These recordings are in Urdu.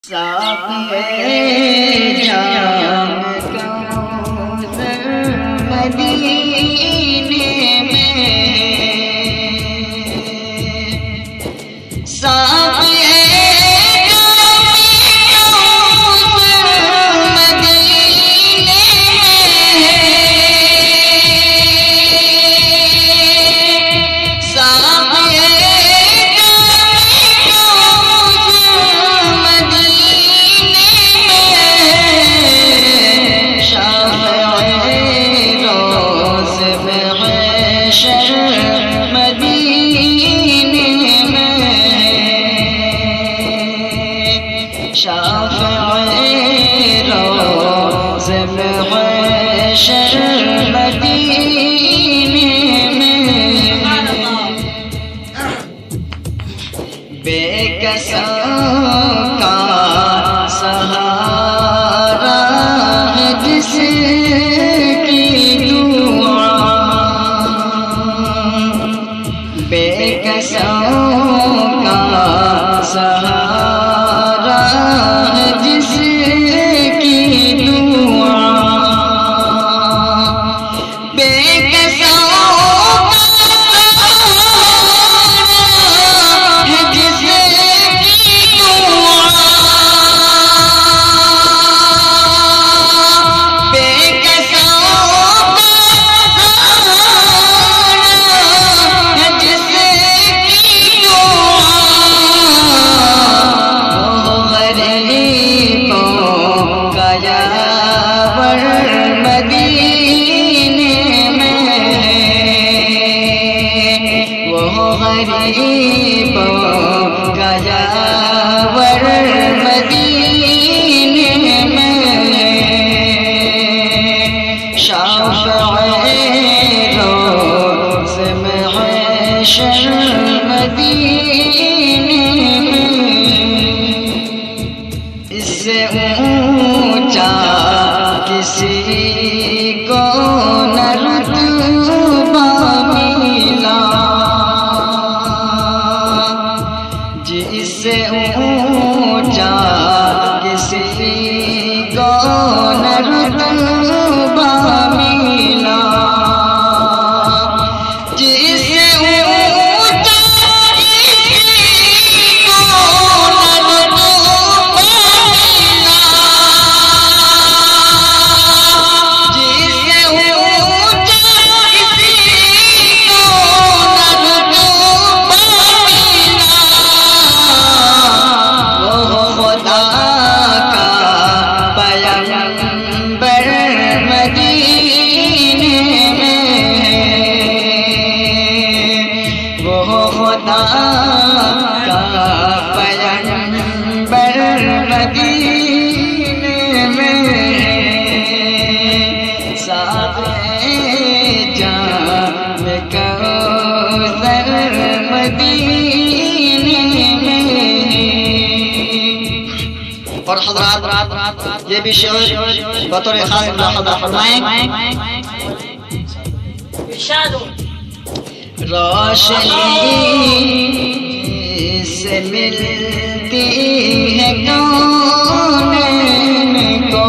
ساقی جام کوثر مدینے میں، ساقی جام کوثر مدینے میں، ساقی بے کسوں کا سہارا ہے جس کی دعا، بے کسوں کا سہارا ہے جس کی دعا، بے کسوں غریبوں کا یاور مدینے میں، شافع روز محشر مدینے میں، اس سے اونچا کسی کو نہ رتبہ ملا، جس سے اونچا کسی کو نہ رتبہ ملا، جس سے اونچا کسی کو نہ رتبہ ملا، جس سے اونچا کسی کو نہ رتبہ خدا کا پیغمبر مدینے میں، ساقی جام کوثر مدینے میں۔ اور حضرات یہ بھی شعر بطور خاص ملاحظہ فرمائیں، روشنی سے ملتی ہے کونین کو،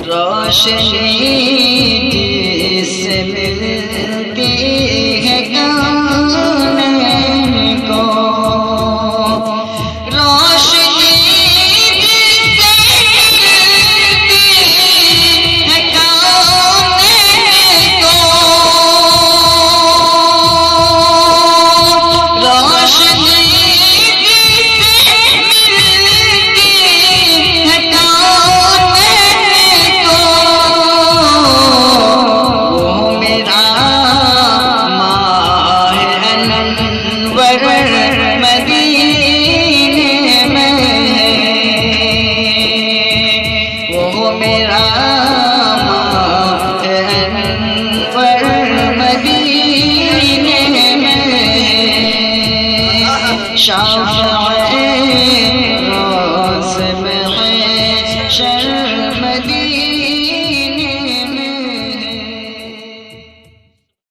روشنی